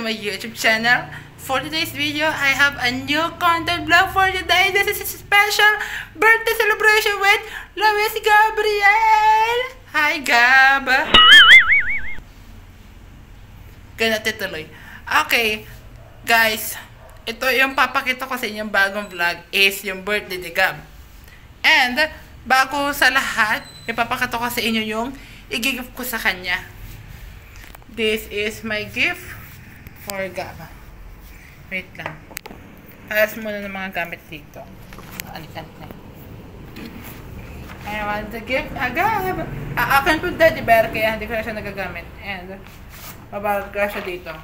to my YouTube channel. For today's video, I have a new content vlog for today. This is a special birthday celebration with Luis Gabriel. Hi, Gab. Ganun tuloy. Okay, guys. Ito yung papakita ko sa inyong bagong vlog is yung birthday ni Gab. And, bago sa lahat, ipapakita ko sa inyo yung i-gift ko sa kanya. This is my gift for Gab. Wait lang. Alas muna ng mga gamit dito. Alikan na. I want to give a Gab. Akin po daddy bear kaya hindi ko na siya nagagamit. And, babalot ko siya dito.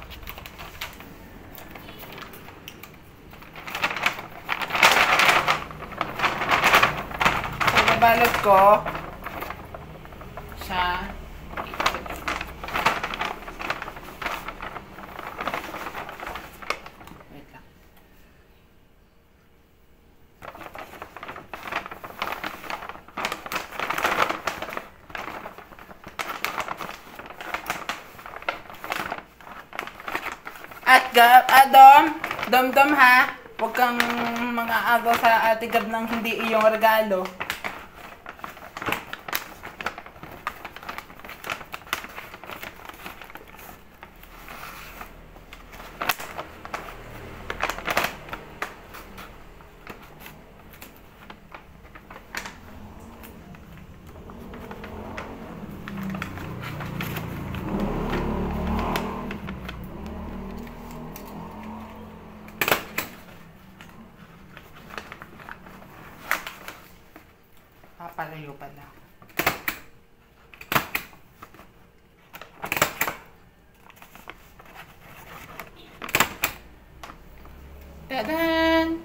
So, babalot ko siya. At Gab, Dom ha, huwag kang mga agaw sa ate Gab ng hindi iyong regalo. Papalayo pala. Tadan!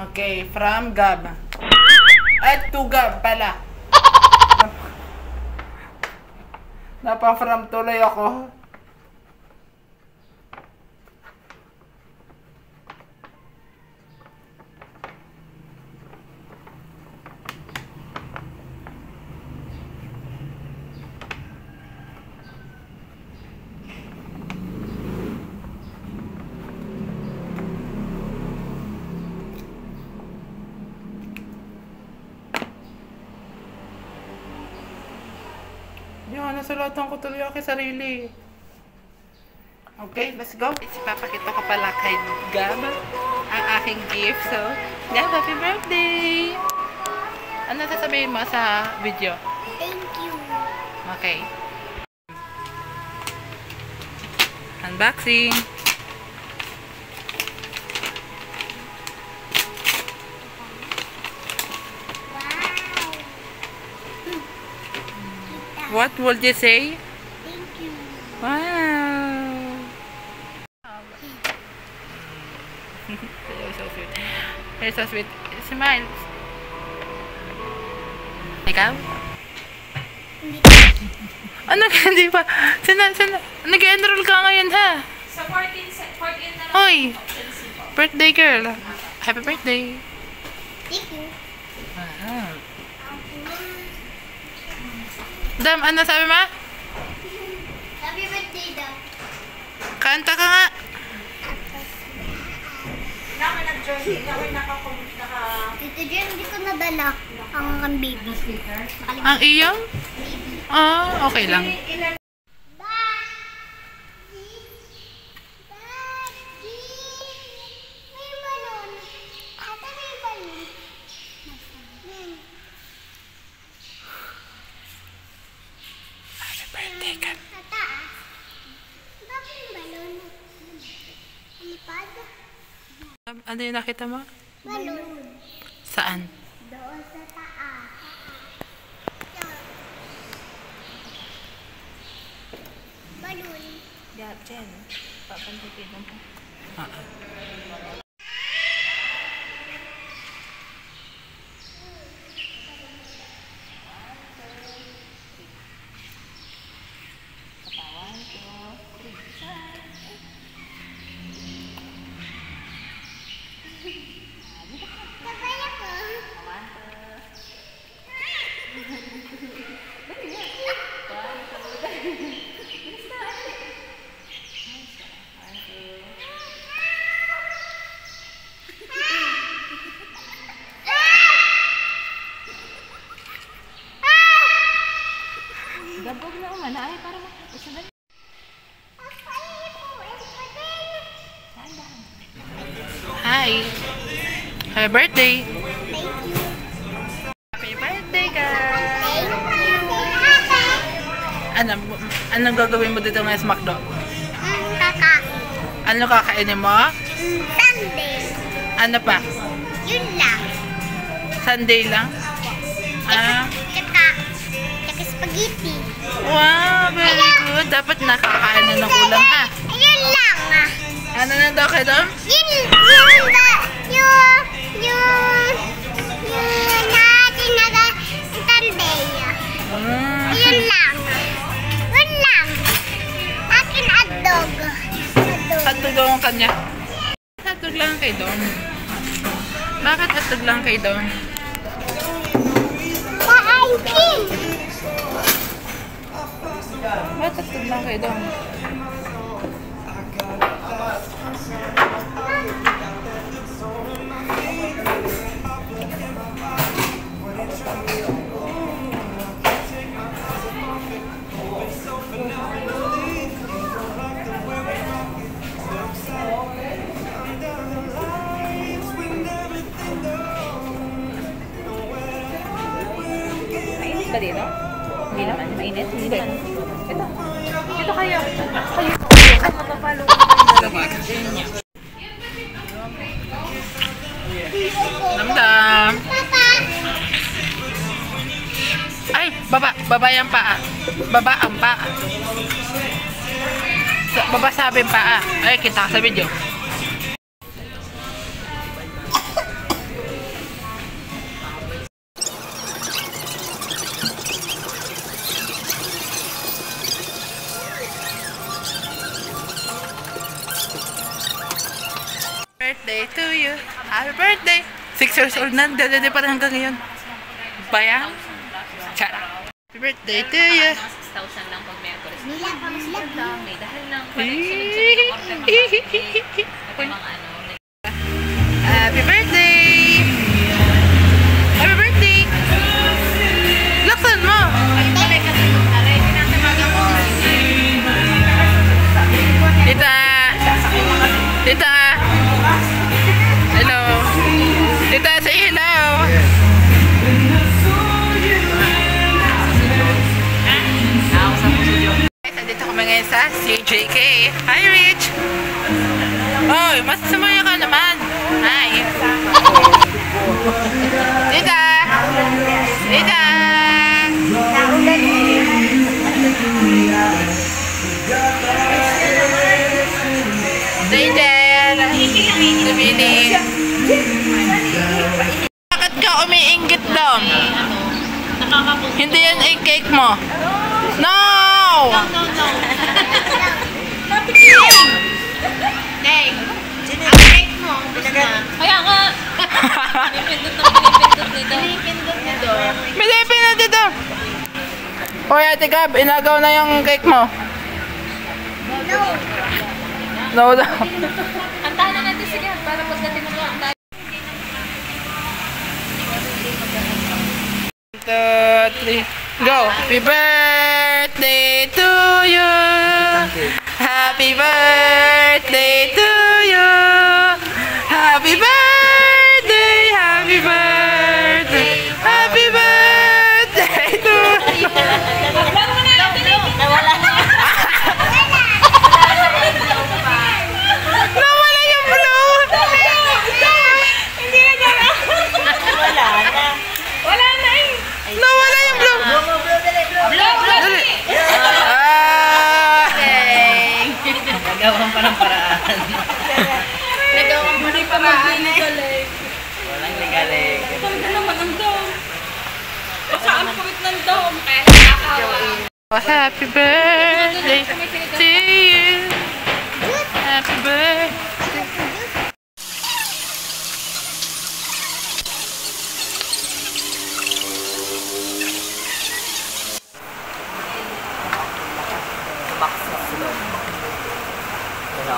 Okay, from Gab. At to Gab pala. Napa-from tuloy ako. Yan, nasulatan ko tuloy ako sarili. Okay, let's go. Ipapakita ko pala kay Gab ang aking gift. So, Gab, happy birthday! Ano sasabihin mo sa video? Thank you. Okay. Unboxing. What would you say? Thank you. Wow! You're so sweet. You're so sweet. Smile. Ikaw? Hindi. Ano ka? Hindi pa? Nag-enroll ka ngayon ha? Sa 14 na lang. Hoy! Birthday girl. Happy birthday. Thank you. Wow. Dam, ano sabi mo? Happy birthday daw. Kanta ka nga. Naman nag-join. Naman Tito Jen, hindi ko nadala ang baby. Ang iyong? Ah, okay lang. Birthday ka. Ano yung nakita mo? Balon. Saan? Doon sa taas. Balon. Yeah, Jen. Papantikin mo. Sabay ako. Huwag na umana. Ay, para makasagal. Hi. Happy birthday. Thank you. Happy birthday, guys. Thank you. Anong gagawin mo dito ngayon sa McDo? Kakain. Ano kakainin mo? Sunday. Ano pa? Yun lang. Sunday lang? Ah, Tsaka spaghetti. wow, very good. Dapat nakakain na ng ulam, ha? Ayun lang ah. Ano na daw kayo doon? Yun natin naga Sunday. Ayun lang. Yun lang. Akin hotdog. Hotdog daw ang kanya. Hotdog lang kay Dom. Bakit hotdog lang kay Dom? Kain. Bakit hotdog lang kay Dom? Mainit ba dito? Hindi naman. Mainit? Hindi naman. Ito. Ito kayo. Kayo. Ang matapalo ko. Namdam. Papa. Ay, baba yung paa. Baba ang paa. Baba sabi yung paa. Ay, kita ka sa video. Birthday to you. Happy birthday. 6 years old na. Dede pa rin hanggang ngayon. Bayan. Chara. Happy birthday to you. 6,000 lang pag may order. May Dahil ng sunod-sunod ng order mga ano. Happy birthday. Happy birthday. Laksan mo. Tita. Tita. Hello. Tita, say hello. Nandito kami ngayon sa CJK. Hi, Rich. Oh, mas sumaya ka naman. Hi. Tita. Tita. Danger. Lumini. Bakit ka umiinggit doon? Hindi yan ay cake mo. No! Kaya nga. Pinipindot nito. Pilipin na dito. Hoy, Ate Gab, inagaw na yung cake mo. No daw. Kantahan na natin sige para pagdating mo ang tayo. 1, 2, 3, go! Happy birthday to you! Happy birthday to you! Happy birthday! Happy birthday! Happy birthday to you! Nawala yung blue! Wala na eh. Nawala yung blue! Dali! Nagawan pa ng paraan. Nagawa mo na yung paraan eh. Walang ligalig. Ganda naman ang dom. Baka ang kuwit ng dom. Kaya nakakawa. Happy birthday to you! Happy birthday! Baksak sila. Wala.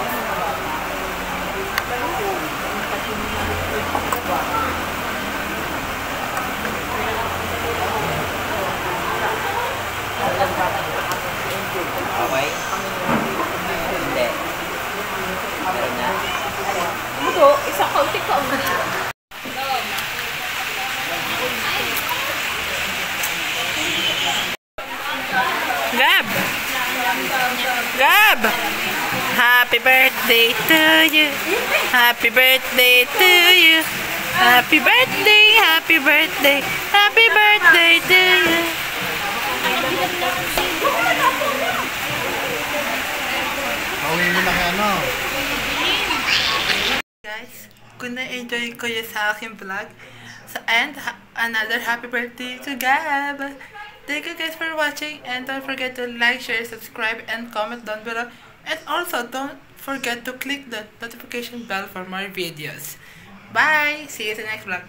Gab! Happy birthday to you. Happy birthday to you. Happy birthday, happy birthday, happy birthday to you. Pauwi mo na kay ano. Guys, kung na-enjoy ko yun sa aking vlog, and another happy birthday to Gab. Thank you guys for watching, and don't forget to like, share, subscribe, and comment down below. And also, don't forget to click the notification bell for more videos. Bye! See you in the next vlog.